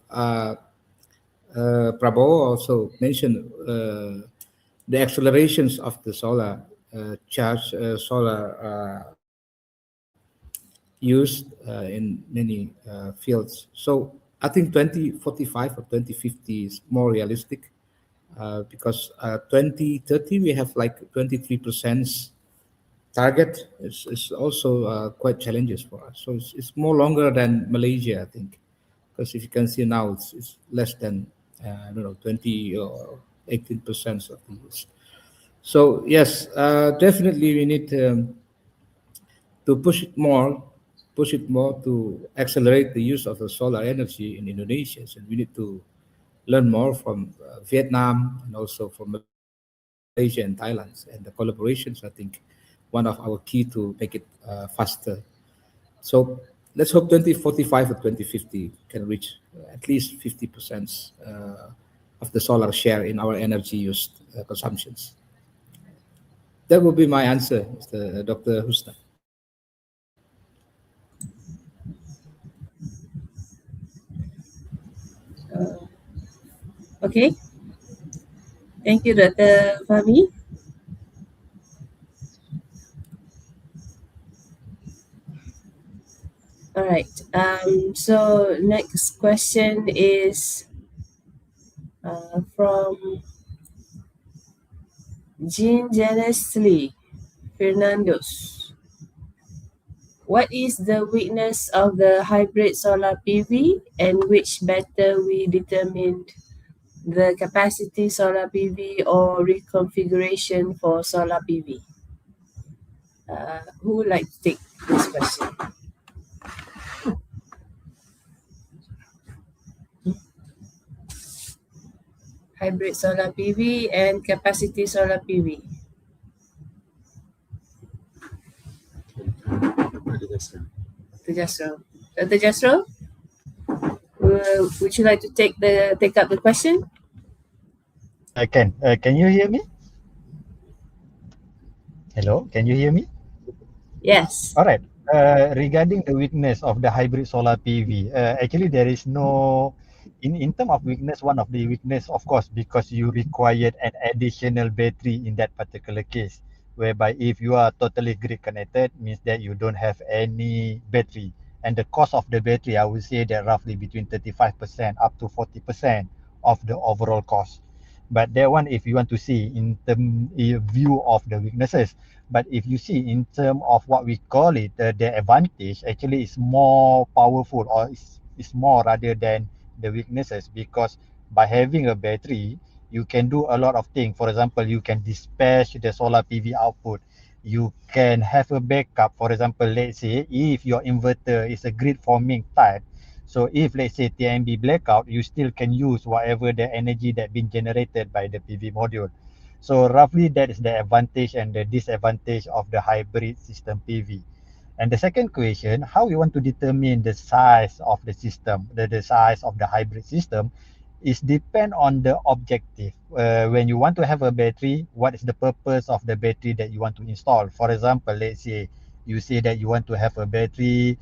Prabowo also mentioned the accelerations of the solar charge, solar used in many fields. So I think 2045 or 2050 is more realistic because 2030 we have like 23% target is also quite challenges for us. So it's more longer than Malaysia, I think, because if you can see now, it's less than I don't know 20 or 18% of the use. So yes, definitely we need to push it more to accelerate the use of the solar energy in Indonesia. And we need to learn more from Vietnam and also from Malaysia and Thailand. And the collaborations, I think, one of our key to make it faster. So let's hope 2045 or 2050 can reach at least 50% of the solar share in our energy used consumptions. That would be my answer, Mr. Dr. Husna. Okay, thank you, Dr. Fahmi. All right. So next question is from Jean Janice Lee Fernandos. What is the weakness of the hybrid solar PV, and which better we determined the capacity solar PV or reconfiguration for solar PV? Who would like to take this question? Hybrid solar PV and capacity solar PV. Dr. Jasro. Dr. Jasro, would you like to take up the question? Can you hear me? Hello, can you hear me? Yes. All right. Regarding the weakness of the hybrid solar PV, actually there is no, in term of weakness, one of the weakness, of course, because you required an additional battery in that particular case, whereby if you are totally grid connected, means that you don't have any battery. And the cost of the battery, I would say that roughly between 35% up to 40% of the overall cost. But that one, if you want to see in term view of the weaknesses, but if you see in term of what we call it, the advantage actually is more powerful, or is more rather than the weaknesses, because by having a battery, you can do a lot of things. For example, you can dispatch the solar PV output. You can have a backup. For example, let's say if your inverter is a grid forming type, so if let's say TMB blackout, you still can use whatever the energy that been generated by the PV module. So roughly that is the advantage and the disadvantage of the hybrid system PV. And the second question, how we want to determine the size of the system, the size of the hybrid system, is depend on the objective. When you want to have a battery, what is the purpose of the battery that you want to install? For example, let's say you say that you want to have a battery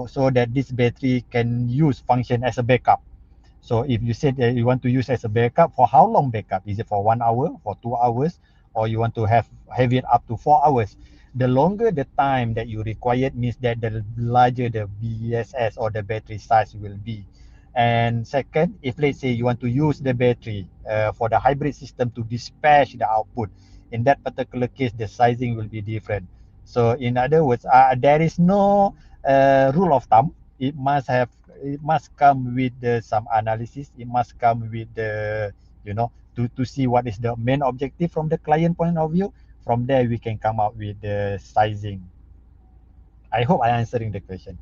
so that this battery can use function as a backup. So if you said that you want to use as a backup, for how long backup? Is it for 1 hour, for 2 hours, or you want to have it up to 4 hours? The longer the time that you require means that the larger the BSS or the battery size will be. And second, if let's say you want to use the battery for the hybrid system to dispatch the output, in that particular case, the sizing will be different. So in other words, there is no rule of thumb. It must come with some analysis. It must come with the, to see what is the main objective from the client point of view. From there, we can come up with the sizing. I hope I answering the question.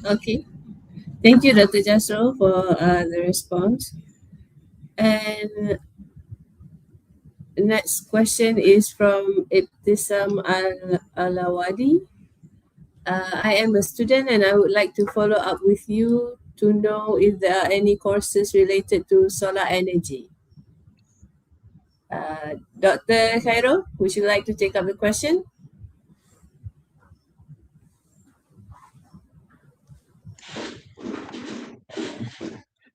Okay. Thank you, Dr. Jasro, for the response. And next question is from Ibtisam Alawadi. I am a student and I would like to follow up with you to know if there are any courses related to solar energy. Dr. Khairul, would you like to take up the question?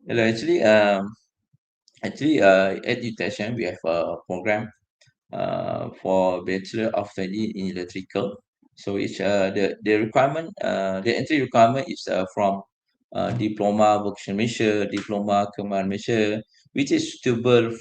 Hello, at UTHM we have a program for Bachelor of Study in Electrical. So it's the requirement, the entry requirement is from diploma vocational Malaysia, diploma Kemahan Malaysia, which is suitable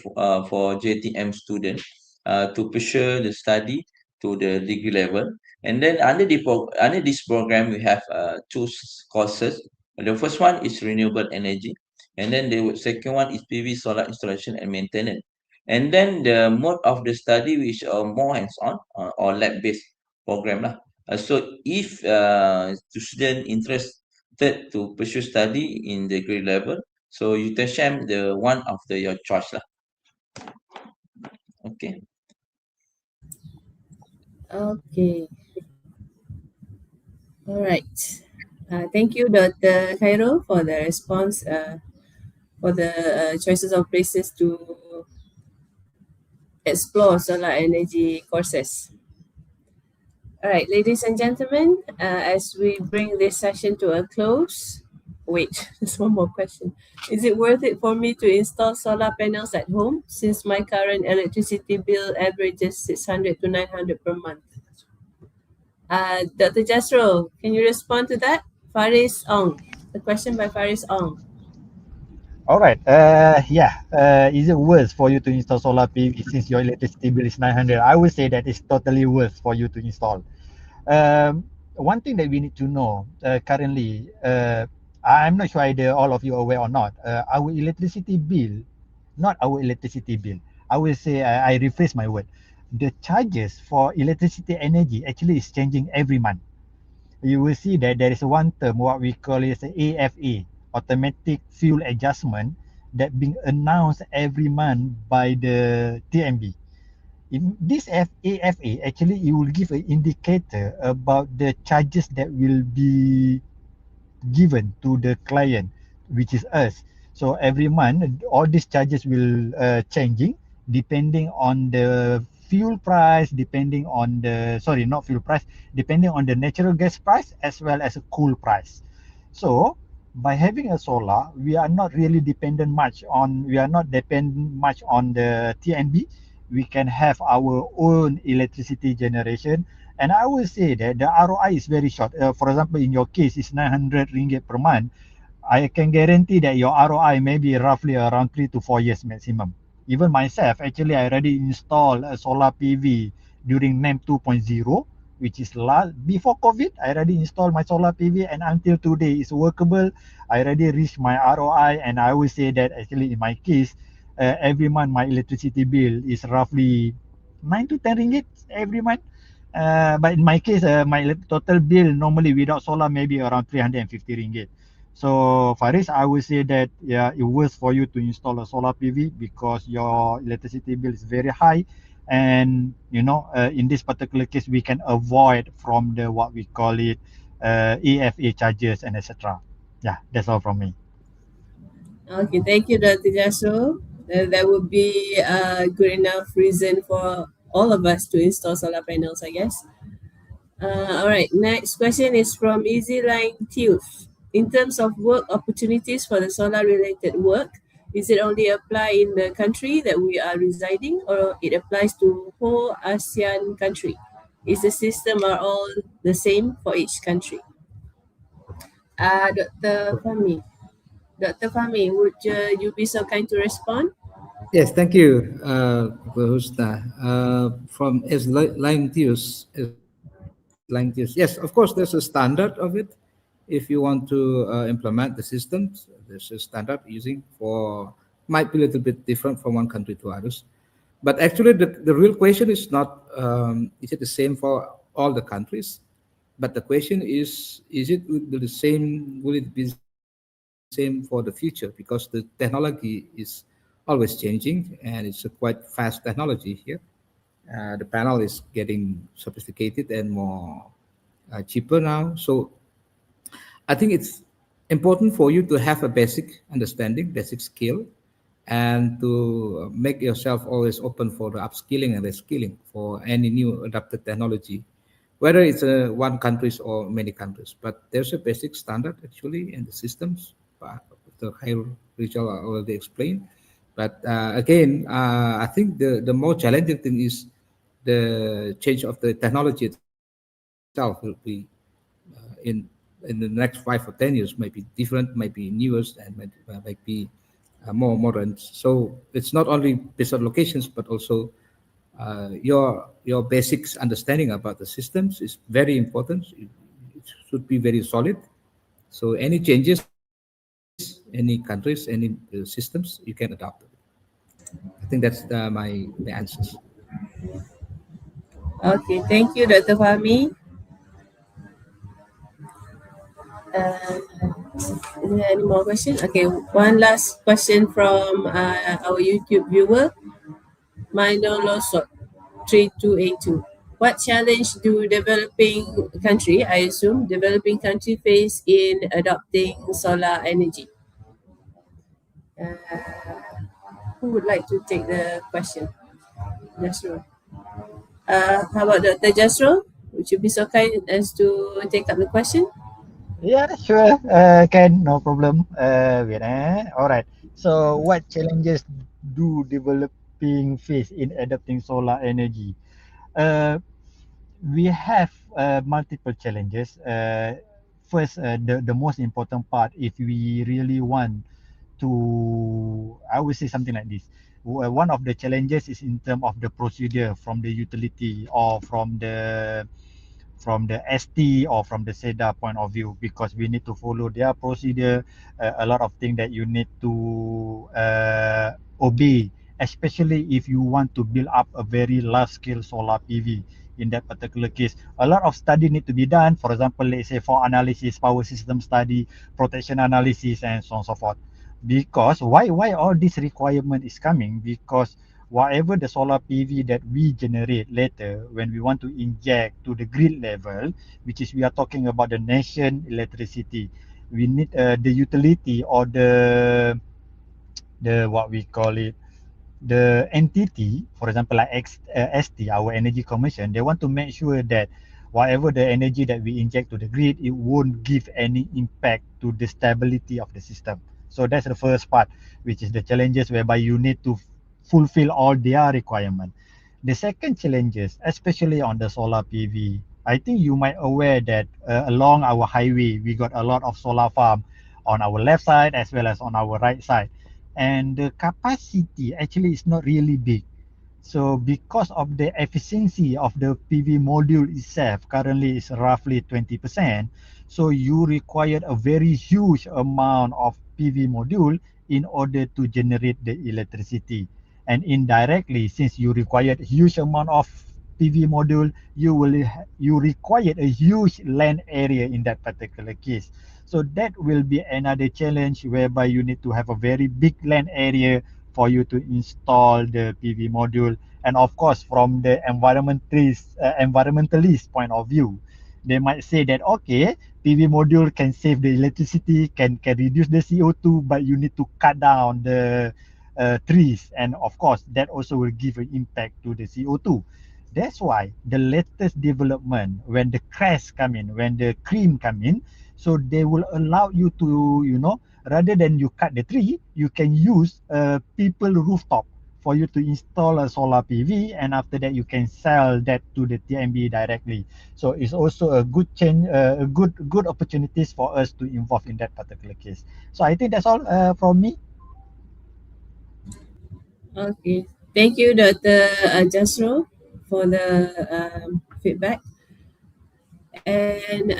for JTM student to pursue the study to the degree level. And then under this program, we have two courses. The first one is renewable energy, and then the second one is PV solar installation and maintenance. And then the mode of the study, which are more hands-on or lab-based program lah. So if the student interested to pursue study in the grade level, so UTHM the one of the your choice lah. Okay. Okay. All right. Thank you, Dr. Cairo, for the response, for the choices of places to explore solar energy courses. All right, ladies and gentlemen, as we bring this session to a close, wait, there's one more question. Is it worth it for me to install solar panels at home since my current electricity bill averages 600 to 900 per month? Dr. Jasro, can you respond to that? Faris Ong, the question by Faris Ong. All right. Is it worth for you to install solar PV since your electricity bill is 900? I would say that it's totally worth for you to install. One thing that we need to know currently, I'm not sure either all of you are aware or not. Our electricity bill, not our electricity bill. I will say I rephrase my word. The charges for electricity energy actually is changing every month. You will see that there is one term, what we call is AFA, automatic fuel adjustment, that being announced every month by the TMB. In this AFA, actually, it will give an indicator about the charges that will be given to the client, which is us. So every month, all these charges will changing depending on the fuel price, depending on the not fuel price, depending on the natural gas price as well as a coal price. So by having a solar, we are not really dependent much on the TNB. We can have our own electricity generation, and I will say that the ROI is very short. For example, in your case, it's 900 ringgit per month. I can guarantee that your ROI may be roughly around 3 to 4 years maximum. Even myself, actually, I already installed a solar PV during NEM 2.0, which is before COVID. I already installed my solar PV, and until today it's workable. I already reached my ROI, and I will say that actually in my case, every month my electricity bill is roughly 9 to 10 ringgit every month. But in my case, my total bill normally without solar maybe around 350 ringgit. So Faris, I would say that it worth for you to install a solar PV because your electricity bill is very high, and in this particular case we can avoid from the what we call it AFA charges and etc. Yeah, that's all from me. Okay, thank you, Dr. Jasro. That would be a good enough reason for all of us to install solar panels, I guess. All right, next question is from Easy Line Tooth. In terms of work opportunities for the solar related work, is it only apply in the country that we are residing, or it applies to whole ASEAN country? Is the system are all the same for each country? Dr. Fahmi. Dr. Fahmi, would you be so kind to respond? Yes, thank you, Husna. From Line Theus. Yes, of course, there's a standard of it. If you want to implement the systems, there's a standard using for, might be a little bit different from one country to others. But actually, the real question is not, is it the same for all the countries? But the question is it will it be the same for the future? Because the technology is always changing, and it's a quite fast technology here. The panel is getting sophisticated and more cheaper now. So I think it's important for you to have a basic understanding, basic skill, and to make yourself always open for the upskilling and reskilling for any new adapted technology, whether it's one countries or many countries. But there's a basic standard actually in the systems. The higher Rachel already explained. But again, I think the more challenging thing is the change of the technology itself. itself will be in the next 5 or 10 years might be different, might be newest, and might be more modern. So it's not only based on locations, but also your basics understanding about the systems is very important. It should be very solid. So any changes, any countries, any systems, you can adopt it. I think that's my answers. Okay, thank you, Dr. Fahmi. Is there any more questions? Okay, one last question from our YouTube viewer, Mino Losot 3282. What challenge do developing country, I assume, developing country face in adopting solar energy? Who would like to take the question? Jasro. How about Dr. Jasro? Would you be so kind as to take up the question? Yeah, sure. Can no problem. Wait, All right. So, what challenges do developing face in adopting solar energy? Uh, we have multiple challenges. First, the most important part, if we really want to, I would say something like this. One of the challenges is in terms of the procedure from the utility or from the ST or from the SEDA point of view, because we need to follow their procedure, a lot of things that you need to obey, especially if you want to build up a very large scale solar PV. In that particular case, a lot of study need to be done. For example, let's say for analysis, power system study, protection analysis, and so on and so forth. Because why all this requirement is coming? Because whatever the solar PV that we generate later, when we want to inject to the grid level, which is we are talking about the nation electricity, we need the utility or the what we call it, the entity, for example, like ST, our energy commission, they want to make sure that whatever the energy that we inject to the grid, it won't give any impact to the stability of the system. So that's the first part, which is the challenges whereby you need to fulfill all their requirement. The second challenges, especially on the solar PV, I think you might aware that along our highway, we got a lot of solar farm on our left side as well as on our right side, and the capacity actually is not really big. So because of the efficiency of the PV module itself currently is roughly 20%, so you require a very huge amount of PV module in order to generate the electricity. And indirectly, since you require a huge amount of PV module, you require a huge land area in that particular case. So that will be another challenge whereby you need to have a very big land area for you to install the PV module. And of course, from the environmentalist point of view, they might say that okay, PV module can save the electricity, can reduce the CO2, but you need to cut down the trees, and of course, that also will give an impact to the CO2. That's why the latest development, when the crash come in, when the cream come in, so they will allow you to, rather than you cut the tree, you can use a people rooftop for you to install a solar PV, and after that you can sell that to the TMB directly. So it's also a good change, a good opportunities for us to involve in that particular case. So I think that's all from me. Okay, thank you, Dr. Jasro, for the feedback. And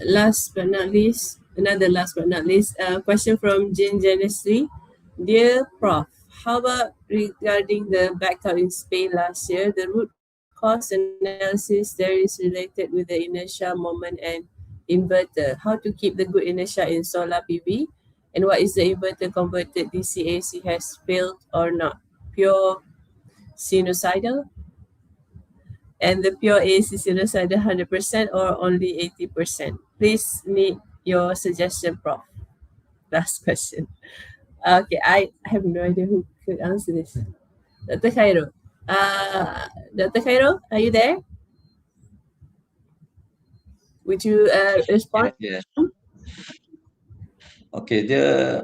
last but not least, another last but not least, question from Jin Genesee. Dear Prof, how about regarding the blackout in Spain last year? The root cause analysis there is related with the inertia moment and inverter. How to keep the good inertia in solar PV? And what is the inverter converted DC-AC has failed or not? Pure sinusoidal? And the pure AC sinusoidal 100% or only 80%? Please need your suggestion, Prof. Last question. Okay, I have no idea who could answer this. Dr. Cairo. Dr. Cairo, are you there? Would you respond? Yes. Okay.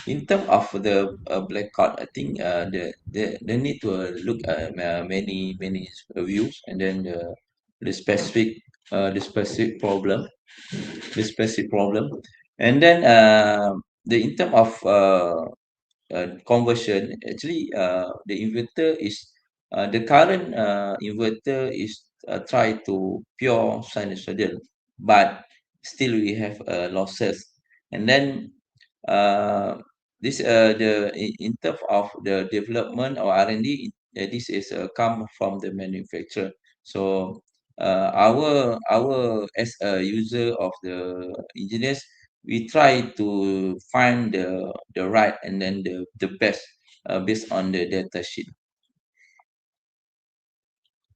In terms of the blackout, I think they need to look at many views, and then the specific the specific problem, and then the in term of conversion, actually the inverter is the current inverter is try to pure sinusoidal, but still we have losses. And then this the in terms of the development or R&D, this is come from the manufacturer. So our as a user of the engineers, we try to find the right and then the best based on the data sheet.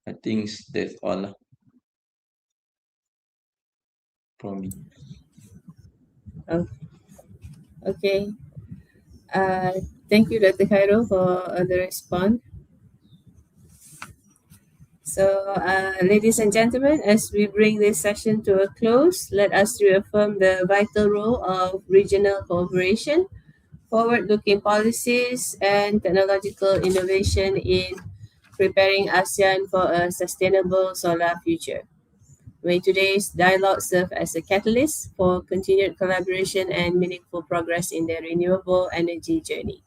I think that's all lah from me. Oh, okay. Uh, Thank you, Dr. Cairo, for the response. So, ladies and gentlemen, as we bring this session to a close, let us reaffirm the vital role of regional cooperation, forward-looking policies, and technological innovation in preparing ASEAN for a sustainable solar future. May today's dialogue serve as a catalyst for continued collaboration and meaningful progress in the renewable energy journey.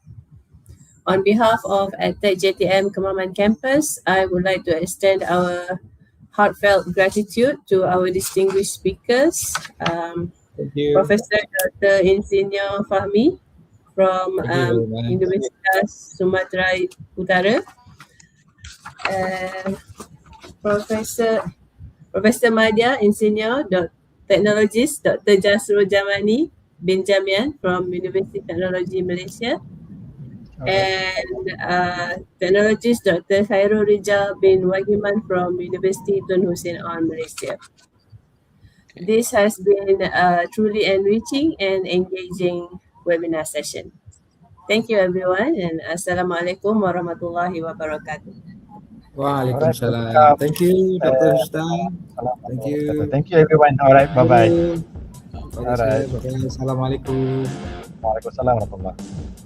On behalf of EdTech JTM Kemaman Campus, I would like to extend our heartfelt gratitude to our distinguished speakers, Thank you. Professor Dr. Insinyur Fahmi from Thank you very much. Universitas Sumatera Utara, and Professor Madya Insinyur Technologist Dr. Jasrul Jamani bin Jamian from University Technology Malaysia, and technologist Dr. Khairul Rijal bin Wagiman from University Tun Hussein on Malaysia. This has been a truly enriching and engaging webinar session. Thank you everyone, and Assalamualaikum warahmatullahi wabarakatuh. Waalaikumsalam. Thank you, Dr. Hustan. Thank you. Thank you, everyone. All right, bye-bye. Bye-bye. Assalamualaikum. Waalaikumsalam warahmatullahi.